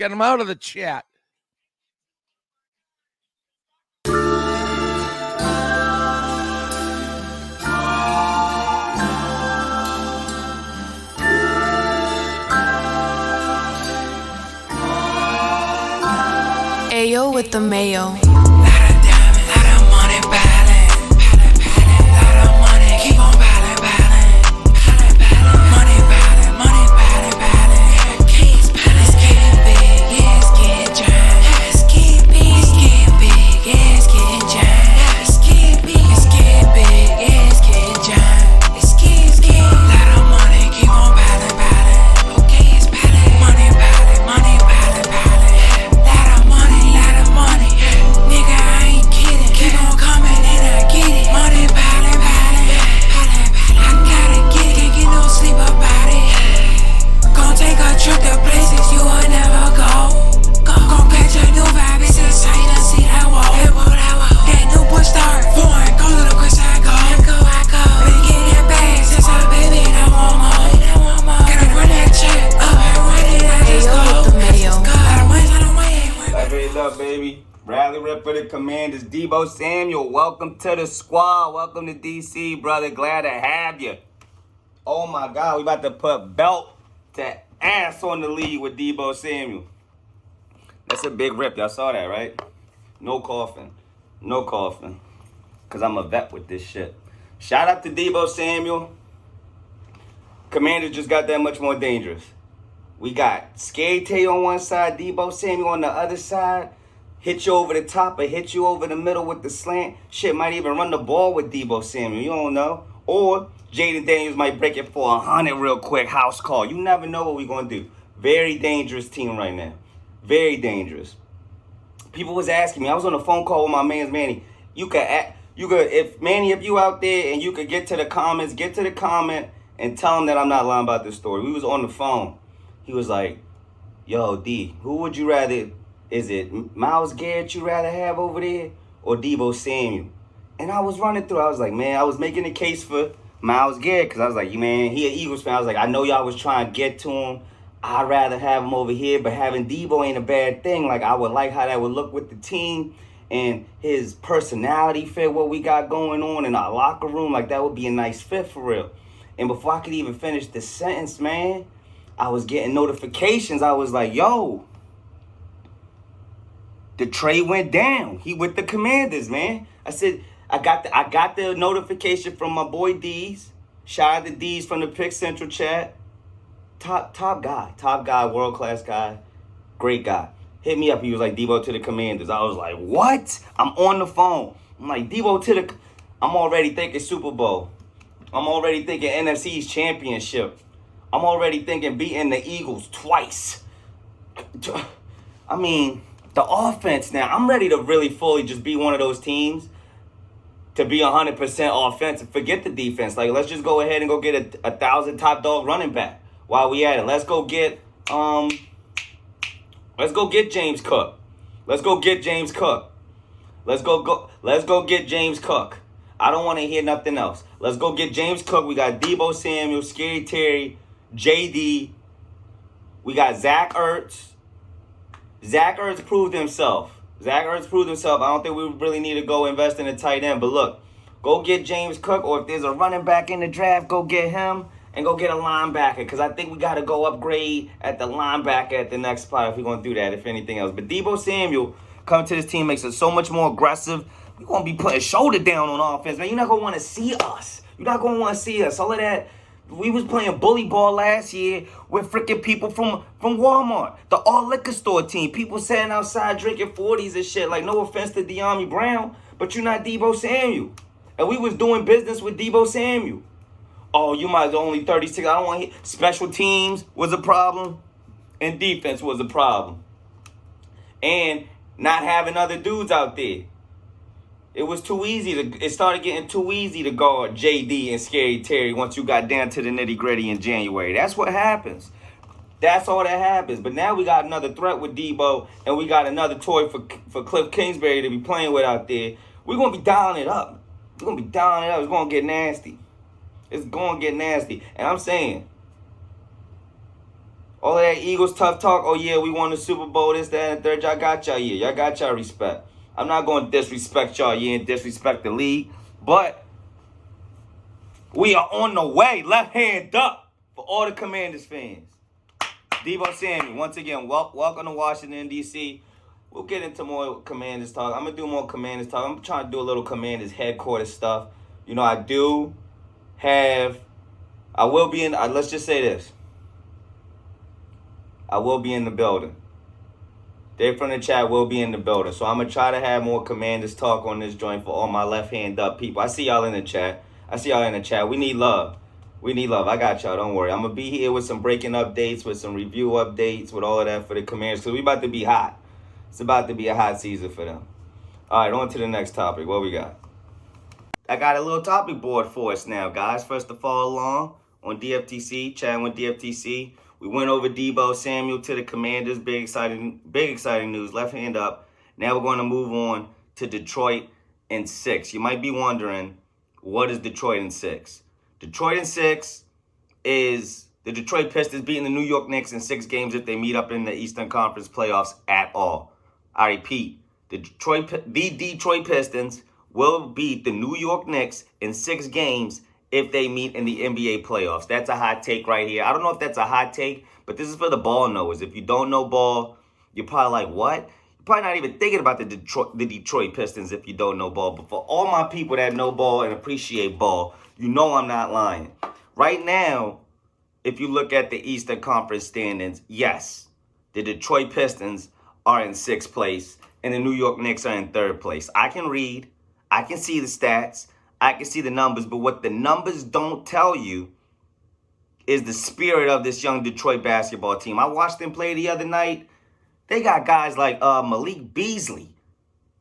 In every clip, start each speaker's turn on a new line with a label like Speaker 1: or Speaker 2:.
Speaker 1: Get him out of the chat.
Speaker 2: Ayo with the mayo.
Speaker 3: Commanders, Deebo Samuel, welcome to the squad. Welcome to DC, brother. Glad to have you. Oh my God, we about to put belt to ass on the league with Deebo Samuel. That's a big rip. Y'all saw that, right? No coughing. No coughing. Because I'm a vet with this shit. Shout out to Deebo Samuel. Commanders just got that much more dangerous. We got Scary Tay on one side, Deebo Samuel on the other side. Hit you over the top or hit you over the middle with the slant. Shit, might even run the ball with Deebo Samuel. You don't know. Or Jaden Daniels might break it for 100 real quick. House call. You never know what we're going to do. Very dangerous team right now. Very dangerous. People was asking me. I was on a phone call with my man's Manny. If Manny, if you out there and you could get to the comment and tell him that I'm not lying about this story. We was on the phone. He was like, yo, D, who would you rather... Is it Myles Garrett you rather have over there or Deebo Samuel? And I was running through. I was like, man, I was making a case for Myles Garrett because I was like, man, he an Eagles fan. I was like, I know y'all was trying to get to him. I'd rather have him over here, but having Deebo ain't a bad thing. Like, I would like how that would look with the team and his personality fit what we got going on in our locker room. Like, that would be a nice fit for real. And before I could even finish the sentence, man, I was getting notifications. I was like, yo, the trade went down. He with the Commanders, man. I said, I got the notification from my boy D's. Shout out to D's from the Pick Central chat. Top guy, world-class guy, great guy. Hit me up. He was like, Deebo to the Commanders. I was like, what? I'm on the phone. I'm like, Deebo to the... I'm already thinking Super Bowl. I'm already thinking NFC's championship. I'm already thinking beating the Eagles twice. I mean... The offense now, I'm ready to really fully just be one of those teams to be 100% offensive. Forget the defense. Like, let's just go ahead and go get a 1,000 top dog running back while we at it. Let's go get James Cook. Let's go get James Cook. Let's go get James Cook. I don't want to hear nothing else. Let's go get James Cook. We got Deebo Samuel, Scary Terry, JD. We got Zach Ertz. Zach Ertz proved himself. I don't think we really need to go invest in a tight end. But look, go get James Cook, or if there's a running back in the draft, go get him and go get a linebacker. Because I think we got to go upgrade at the linebacker at the next spot if we're going to do that, if anything else. But Deebo Samuel coming to this team makes us so much more aggressive. We're going to be putting shoulder down on offense, man. You're not going to want to see us. All of that. We was playing bully ball last year with freaking people from Walmart, the all liquor store team. People sitting outside drinking 40s and shit. Like, no offense to De'Ami Brown, but you're not Deebo Samuel. And we was doing business with Deebo Samuel. Oh, you might only 36. I don't want to hear. Special teams was a problem, and defense was a problem. And not having other dudes out there. It was too easy it started getting too easy to guard JD and Scary Terry once you got down to the nitty-gritty in January. That's what happens. That's all that happens. But now we got another threat with Deebo, and we got another toy for Cliff Kingsbury to be playing with out there. We're going to be dialing it up. It's going to get nasty. And I'm saying, All of that Eagles tough talk. Oh yeah, we won the Super Bowl, this, that, and the third. Y'all got y'all year. Y'all got y'all respect. I'm not going to disrespect y'all year and disrespect the league, but we are on the way. Left hand up for all the Commanders fans. Deebo Samuel, once again, welcome to Washington, D.C. We'll get into more Commanders talk. I'm going to do more Commanders talk. I'm trying to do a little Commanders headquarters stuff. You know, I will be in, let's just say this. I will be in the building. Dave from the chat will be in the building. So I'm going to try to have more Commanders talk on this joint for all my left hand up people. I see y'all in the chat. We need love. I got y'all. Don't worry. I'm going to be here with some breaking updates, with some review updates, with all of that for the Commanders. Because we about to be hot. It's about to be a hot season for them. All right, on to the next topic. What we got? I got a little topic board for us now, guys. First to follow along on DftC, chatting with DftC. We went over Deebo Samuel to the Commanders. Big exciting news. Left hand up. Now we're going to move on to Detroit in 6. You might be wondering, what is Detroit in 6? Detroit in 6 is the Detroit Pistons beating the New York Knicks in 6 games if they meet up in the Eastern Conference playoffs at all. I repeat, the Detroit Pistons will beat the New York Knicks in 6 games if they meet in the NBA playoffs. That's a hot take right here. I don't know if that's a hot take, but this is for the ball knowers. If you don't know ball, you're probably like, what? You're probably not even thinking about the Detroit Pistons if you don't know ball. But for all my people that know ball and appreciate ball, you know I'm not lying. Right now, if you look at the Eastern Conference standings, yes, the Detroit Pistons are in 6th place and the New York Knicks are in 3rd place. I can read. I can see the stats. I can see the numbers, but what the numbers don't tell you is the spirit of this young Detroit basketball team. I watched them play the other night. They got guys like Malik Beasley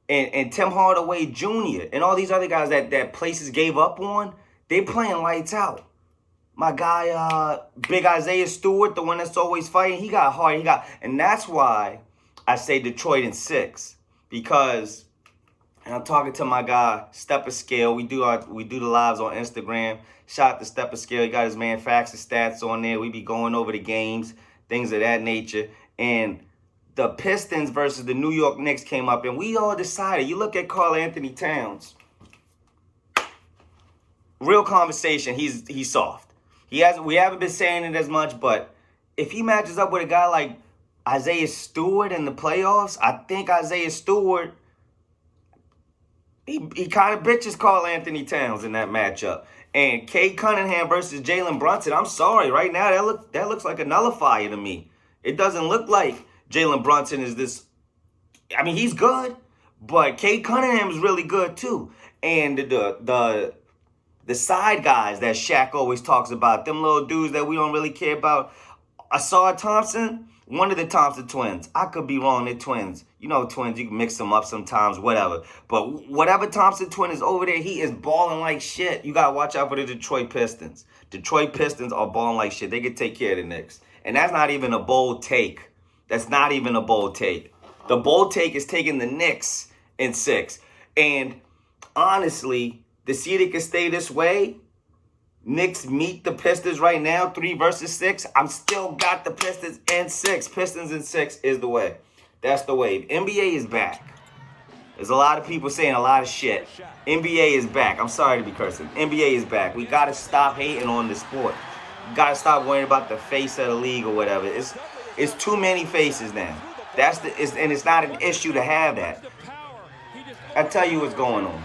Speaker 3: and Tim Hardaway Jr. and all these other guys that places gave up on. They playing lights out. My guy, Big Isaiah Stewart, the one that's always fighting, he got hard. And that's why I say Detroit in 6, because. And I'm talking to my guy, Stepper Scale. We do the lives on Instagram. Shout out to Stepper Scale. He got his man Facts and Stats on there. We be going over the games, things of that nature. And the Pistons versus the New York Knicks came up, and we all decided. You look at Karl Anthony Towns. Real conversation. He's soft. We haven't been saying it as much, but if he matches up with a guy like Isaiah Stewart in the playoffs, I think Isaiah Stewart. He kind of bitches Karl Anthony Towns in that matchup. And Cade Cunningham versus Jalen Brunson, I'm sorry, right now that looks like a nullifier to me. It doesn't look like Jalen Brunson is this. I mean, he's good, but Cade Cunningham is really good too. And the side guys that Shaq always talks about, them little dudes that we don't really care about. Asar Thompson, one of the Thompson twins. I could be wrong, they're twins. You know twins, you can mix them up sometimes, whatever. But whatever Thompson twin is over there, he is balling like shit. You got to watch out for the Detroit Pistons. Detroit Pistons are balling like shit. They can take care of the Knicks. And that's not even a bold take. The bold take is taking the Knicks in 6. And honestly, to see it can stay this way, Knicks meet the Pistons right now, 3 versus 6. I'm still got the Pistons in 6. Pistons in 6 is the way. That's the wave. NBA is back. There's a lot of people saying a lot of shit. NBA is back. I'm sorry to be cursing. NBA is back. We got to stop hating on the sport. We got to stop worrying about the face of the league or whatever. It's too many faces now. And it's not an issue to have that. I tell you what's going on.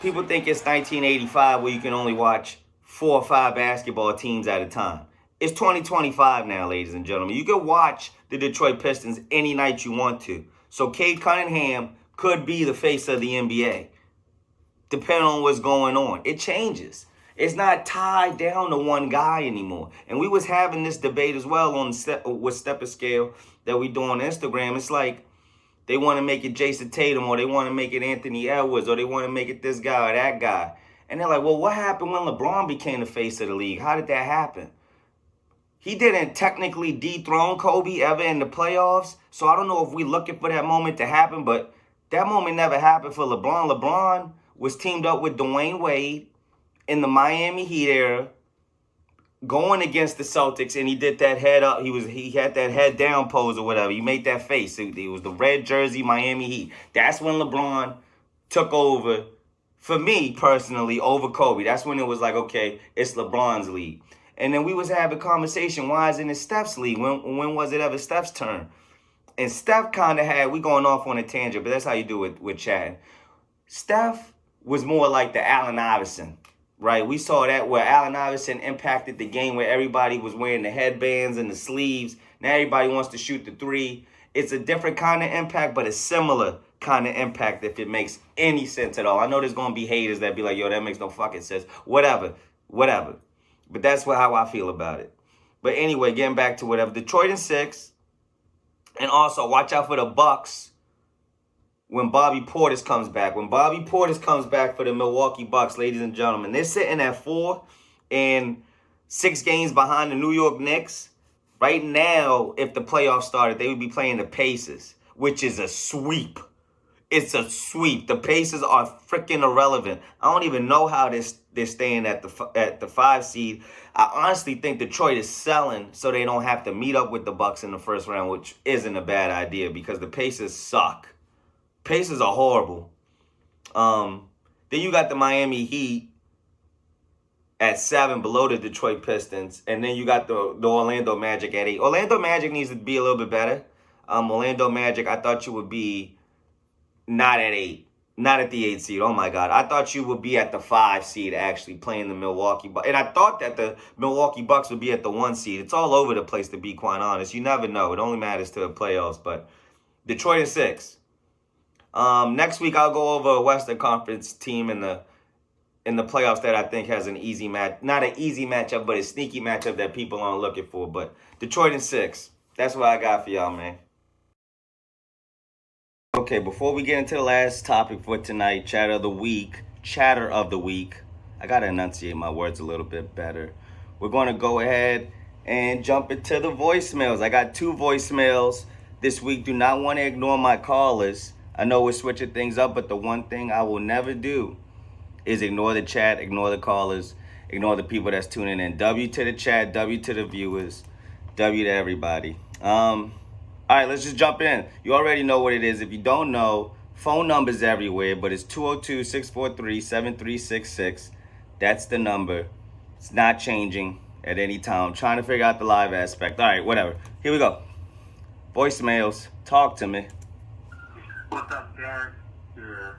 Speaker 3: People think it's 1985 where you can only watch 4 or 5 basketball teams at a time. It's 2025 now, ladies and gentlemen. You can watch the Detroit Pistons any night you want to. So Cade Cunningham could be the face of the NBA, depending on what's going on. It changes. It's not tied down to one guy anymore. And we was having this debate as well with Stepper Scale that we do on Instagram. It's like they want to make it Jason Tatum, or they want to make it Anthony Edwards, or they want to make it this guy or that guy. And they're like, well, what happened when LeBron became the face of the league? How did that happen? He didn't technically dethrone Kobe ever in the playoffs. So I don't know if we're looking for that moment to happen, but that moment never happened for LeBron. LeBron was teamed up with Dwayne Wade in the Miami Heat era. going against the Celtics, and he did that head up. He had that head down pose or whatever. He made that face. It was the red jersey, Miami Heat. That's when LeBron took over, for me personally, over Kobe. That's when it was like, okay, it's LeBron's league. And then we was having a conversation, why isn't it Steph's league? When was it ever Steph's turn? And Steph kind of had, we going off on a tangent, but that's how you do it with chatting. Steph was more like the Allen Iverson, right? We saw that where Allen Iverson impacted the game where everybody was wearing the headbands and the sleeves. Now everybody wants to shoot the three. It's a different kind of impact, but a similar kind of impact if it makes any sense at all. I know there's going to be haters that be like, yo, that makes no fucking sense. Whatever. But that's how I feel about it. But anyway, getting back to whatever. Detroit in 6. And also, watch out for the Bucks when Bobby Portis comes back. When Bobby Portis comes back for the Milwaukee Bucks, ladies and gentlemen, they're sitting at 4 and 6 games behind the New York Knicks. Right now, if the playoffs started, they would be playing the Pacers, which is a sweep. It's a sweep. The Pacers are freaking irrelevant. I don't even know how they're staying at the 5 seed. I honestly think Detroit is selling so they don't have to meet up with the Bucks in the first round, which isn't a bad idea because the Pacers suck. Pacers are horrible. Then you got the Miami Heat at 7 below the Detroit Pistons. And then you got the Orlando Magic at 8. Orlando Magic needs to be a little bit better. Orlando Magic, I thought you would be not at 8. Not at the 8 seed. Oh, my God. I thought you would be at the 5 seed actually playing the Milwaukee Bucks. And I thought that the Milwaukee Bucks would be at the 1 seed. It's all over the place, to be quite honest. You never know. It only matters to the playoffs. But Detroit is 6. Next week, I'll go over a Western Conference team in the playoffs that I think has an easy match. Not an easy matchup, but a sneaky matchup that people aren't looking for. But Detroit in 6. That's what I got for y'all, man. Okay, before we get into the last topic for tonight, chatter of the week. I got to enunciate my words a little bit better. We're going to go ahead and jump into the voicemails. I got 2 voicemails this week. Do not want to ignore my callers. I know we're switching things up, but the one thing I will never do is ignore the chat, ignore the callers, ignore the people that's tuning in. W to the chat, W to the viewers, W to everybody. All right, let's just jump in. You already know what it is. If you don't know, phone numbers everywhere, but it's 202-643-7366. That's the number. It's not changing at any time. I'm trying to figure out the live aspect. All right, whatever. Here we go. Voicemails. Talk to me.
Speaker 1: What's up, Derek? Your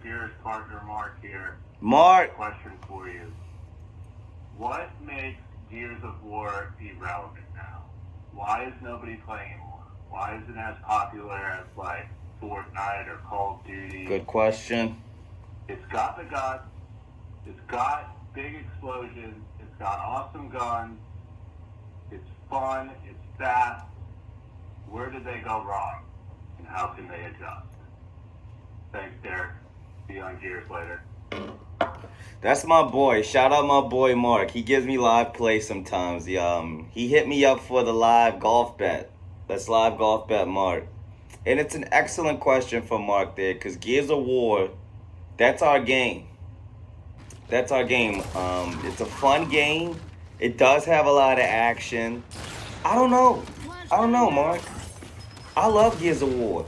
Speaker 1: dearest partner, Mark here.
Speaker 3: Mark.
Speaker 1: Question for you. What makes Gears of War irrelevant now? Why is nobody playing anymore? Why isn't it as popular as, like, Fortnite or Call of Duty?
Speaker 3: Good question.
Speaker 1: It's got the guts. It's got big explosions. It's got awesome guns. It's fun. It's fast. Where did they go wrong? And how can they adjust? Thanks, Derek. See you on Gears later.
Speaker 3: That's my boy. Shout out my boy Mark. He gives me live play sometimes. He hit me up for the live golf bet. Let's live golf bet Mark. And it's an excellent question for Mark there, because Gears of War, that's our game. That's our game. It's a fun game. It does have a lot of action. I don't know, Mark. I love Gears of War.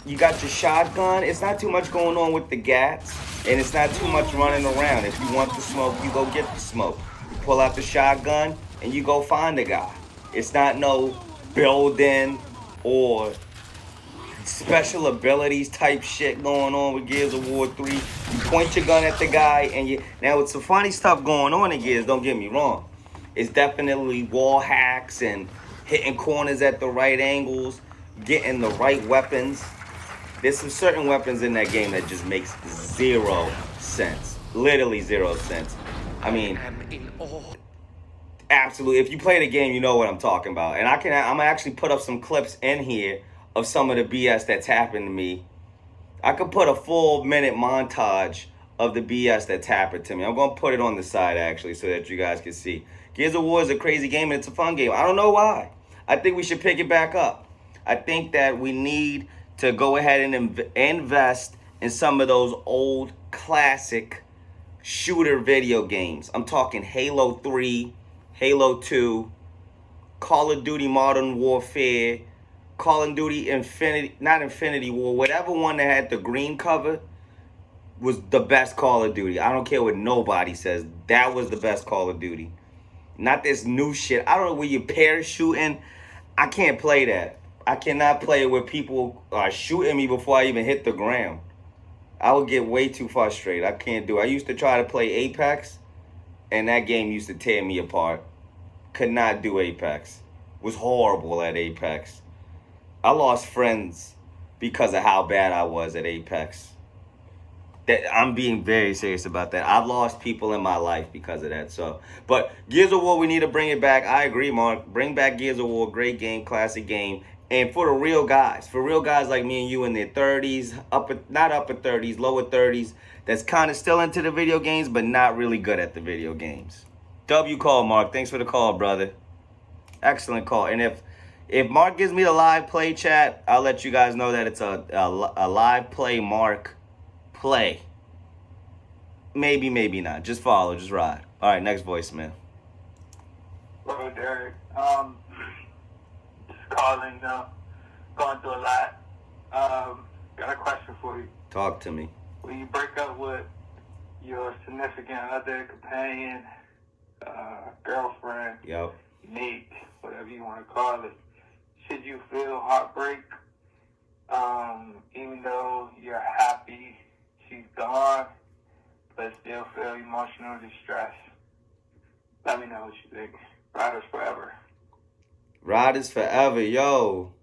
Speaker 3: You got your shotgun. It's not too much going on with the gats. And it's not too much running around. If you want the smoke, you go get the smoke. You pull out the shotgun and you go find the guy. It's not no building or special abilities type shit going on with Gears of War 3. You point your gun at the guy and you... Now, it's some funny stuff going on in Gears, don't get me wrong. It's definitely wall hacks and hitting corners at the right angles, getting the right weapons. There's some certain weapons in that game that just makes 0 sense. Literally 0 sense. I mean, absolutely. If you play the game, you know what I'm talking about. And I'm gonna actually put up some clips in here of some of the BS that's happened to me. I could put a full minute montage of the BS that's happened to me. I'm gonna put it on the side actually so that you guys can see. Gears of War is a crazy game and it's a fun game. I don't know why. I think we should pick it back up. I think that we need to go ahead and invest in some of those old classic shooter video games. I'm talking Halo 3, Halo 2, Call of Duty Modern Warfare, Call of Duty Infinity War, whatever one that had the green cover was the best Call of Duty. I don't care what nobody says. That was the best Call of Duty. Not this new shit. I don't know where you're parachuting. I can't play that. I cannot play where people are shooting me before I even hit the ground. I would get way too frustrated. I can't do it. I used to try to play Apex, and that game used to tear me apart. Could not do Apex. Was horrible at Apex. I lost friends because of how bad I was at Apex. That I'm being very serious about that. I've lost people in my life because of that. So, but Gears of War, we need to bring it back. I agree, Mark. Bring back Gears of War. Great game, classic game. And for the real guys like me and you in their 30s, not upper 30s, lower 30s, that's kind of still into the video games, but not really good at the video games. W call, Mark. Thanks for the call, brother. Excellent call. And if Mark gives me the live play chat, I'll let you guys know that it's a live play Mark play. Maybe, maybe not. Just follow, just ride. All right, next voicemail.
Speaker 2: Hello, Derek. Just calling, going through a lot. Got a question for you.
Speaker 3: Talk to me.
Speaker 2: When you break up with your significant other, companion, girlfriend,
Speaker 3: Yep.
Speaker 2: mate, whatever you want to call it, should you feel heartbreak, even though you're happy she's gone, but still feel emotional distress? Let me know what you think. Riders forever.
Speaker 3: Riders forever, yo.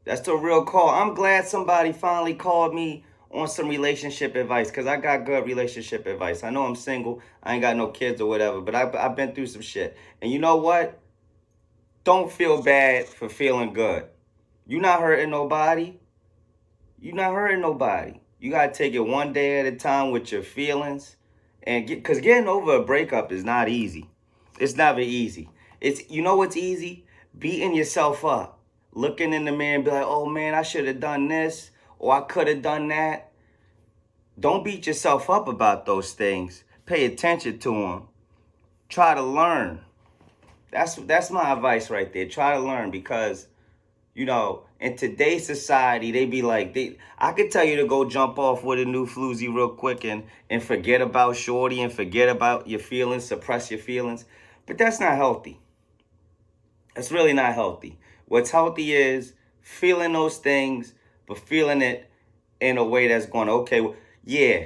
Speaker 3: That's the real call. I'm glad somebody finally called me on some relationship advice, because I got good relationship advice. I know I'm single. I ain't got no kids or whatever, but I've been through some shit. And you know what? Don't feel bad for feeling good. You're not hurting nobody. You're not hurting nobody. You got to take it one day at a time with your feelings. And because getting over a breakup is not easy. It's never easy. You know what's easy? Beating yourself up. Looking in the mirror and be like, oh man, I should have done this, or I could have done that. Don't beat yourself up about those things. Pay attention to them. Try to learn. That's my advice right there. Try to learn, because, you know, in today's society, they be like, I could tell you to go jump off with a new floozy real quick and forget about shorty and forget about your feelings, suppress your feelings. But that's not healthy. That's really not healthy. What's healthy is feeling those things, but feeling it in a way that's going, okay, well, yeah,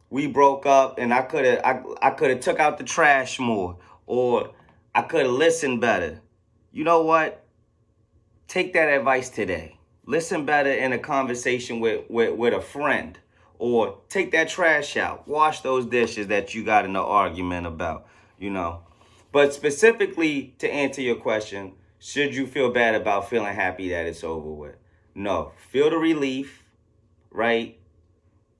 Speaker 3: we broke up and I could have took out the trash more, or I could have listened better. You know what? Take that advice today. Listen better in a conversation with a friend, or take that trash out. Wash those dishes that you got in the argument about, you know. But specifically to answer your question, should you feel bad about feeling happy that it's over with? No. Feel the relief, right?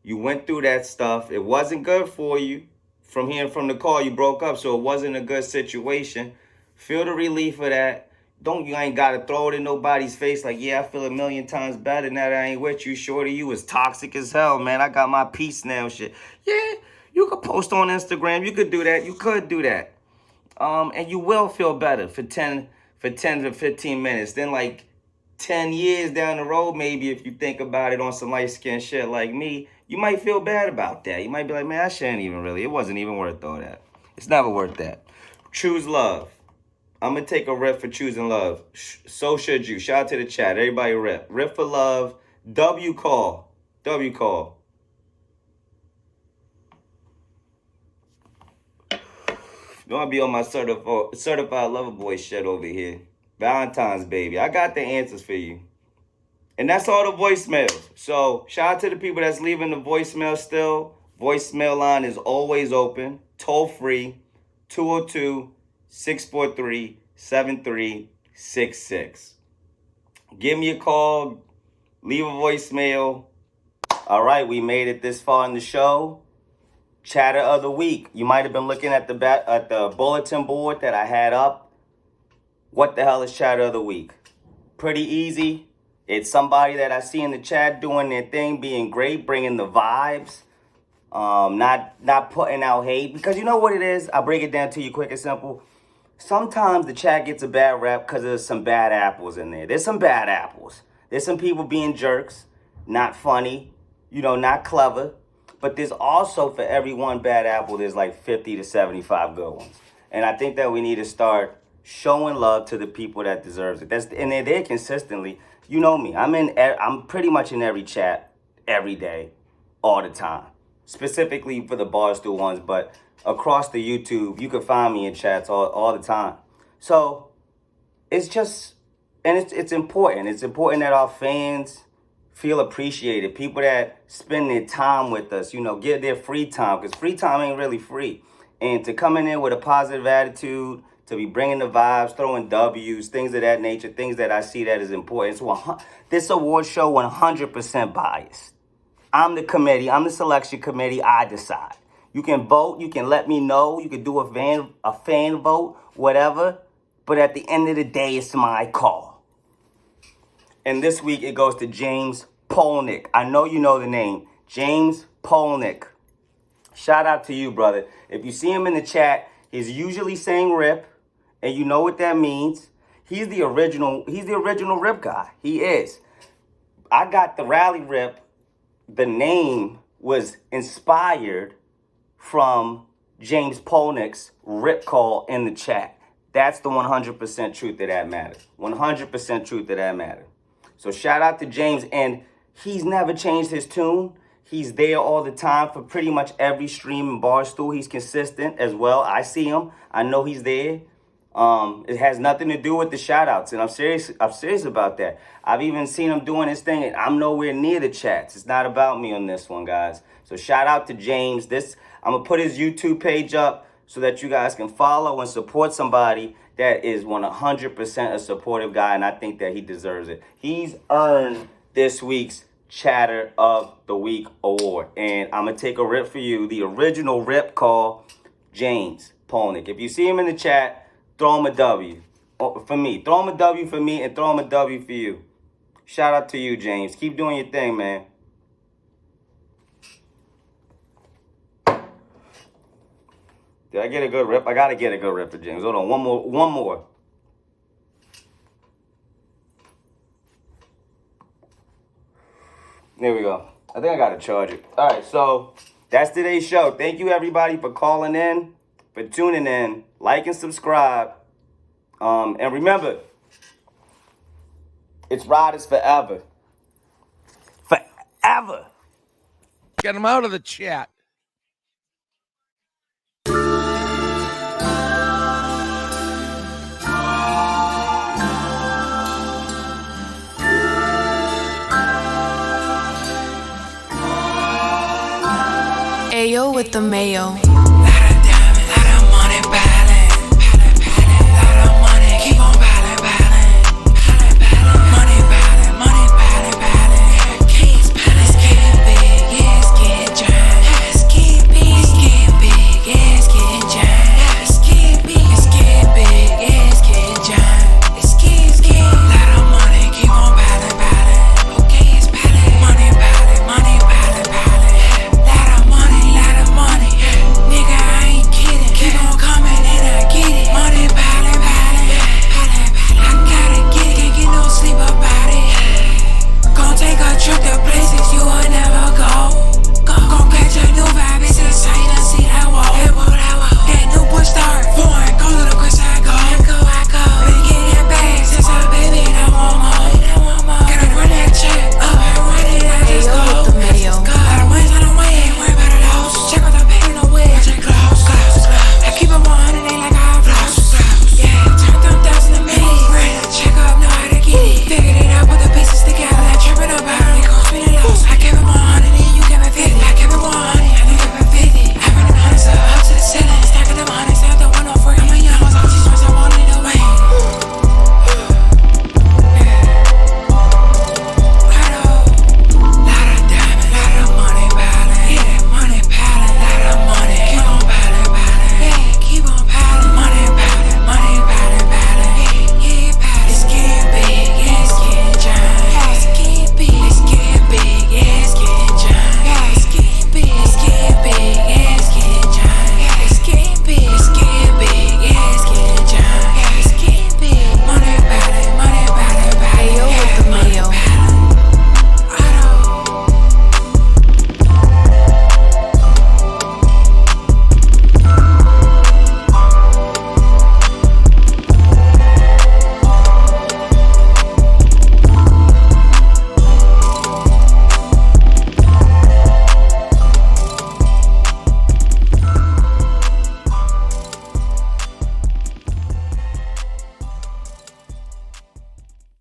Speaker 3: You went through that stuff. It wasn't good for you. From hearing from the call, you broke up, so it wasn't a good situation. Feel the relief of that. You ain't got to throw it in nobody's face like, yeah, I feel a million times better now that I ain't with you. Shorty, you was toxic as hell, man. I got my peace now, shit. Yeah, you could post on Instagram. You could do that. You could do that. And you will feel better for 10 to 15 minutes. Then like 10 years down the road, maybe if you think about it on some light-skinned shit like me, you might feel bad about that. You might be like, man, I shouldn't even really. It wasn't even worth all that. It's never worth that. Choose love. I'm going to take a rip for choosing love. So should you. Shout out to the chat. Everybody rip. Rip for love. W call. W call. You want to be on my certified lover boy shit over here. Valentine's, baby. I got the answers for you. And that's all the voicemails. So shout out to the people that's leaving the voicemail still. Voicemail line is always open. Toll free. 202-643-7366. Give me a call. Leave a voicemail. All right, we made it this far in the show. Chatter of the week. You might have been looking at the bulletin board that I had up. What the hell is chatter of the week? Pretty easy. It's somebody that I see in the chat doing their thing, being great, bringing the vibes, not putting out hate. Because you know what it is? I'll break it down to you quick and simple. sometimes the chat gets a bad rap because there's some bad apples in there. There's some bad apples. There's some people being jerks, not funny, not clever. But there's also, for every one bad apple, there's like 50 to 75 good ones. And I think that we need to start showing love to the people that deserves it. And they're there consistently. You know me. I'm pretty much in every chat every day, all the time. Specifically for the Barstool ones, but across the YouTube, you can find me in chats all the time. So it's just, and it's important. It's important that our fans feel appreciated. People that spend their time with us, get their free time, because free time ain't really free. And to come in there with a positive attitude, to be bringing the vibes, throwing W's, things of that nature, things that I see that is important. This award show 100% biased. I'm the committee. I'm the selection committee. I decide. You can vote. You can let me know. You can do a fan vote, whatever. But at the end of the day, it's my call. And this week, it goes to James Polnick. I know you know the name. James Polnick. Shout out to you, brother. If you see him in the chat, he's usually saying rip. And you know what that means. He's the original rip guy. He is. I got the rally rip. The name was inspired from James Polnick's rip call in the chat. That's the 100% truth of that matter. 100% truth of that matter. So shout out to James. And he's never changed his tune. He's there all the time for pretty much every stream in Barstool. He's consistent as well. I see him. I know he's there. It has nothing to do with the shout outs, and I'm serious about that. I've even seen him doing his thing, and I'm nowhere near the chats. It's not about me on this one, guys. So shout out to James. I'm gonna put his YouTube page up so that you guys can follow and support somebody that is 100% a supportive guy, and I think that he deserves it. He's earned this week's Chatter of the Week award, and I'm gonna take a rip for you. The original rip call, James Polnick. If you see him in the chat, throw him a W for me. Throw him a W for me and throw him a W for you. Shout out to you, James. Keep doing your thing, man. Did I get a good rip? I got to get a good rip for James. Hold on. One more. There we go. I think I got to charge it. All right, so that's today's show. Thank you, everybody, for calling in, for tuning in. Like and subscribe. And remember, it's Riders Forever. Forever.
Speaker 4: Get them out of the chat.
Speaker 5: Ayo with the mayo.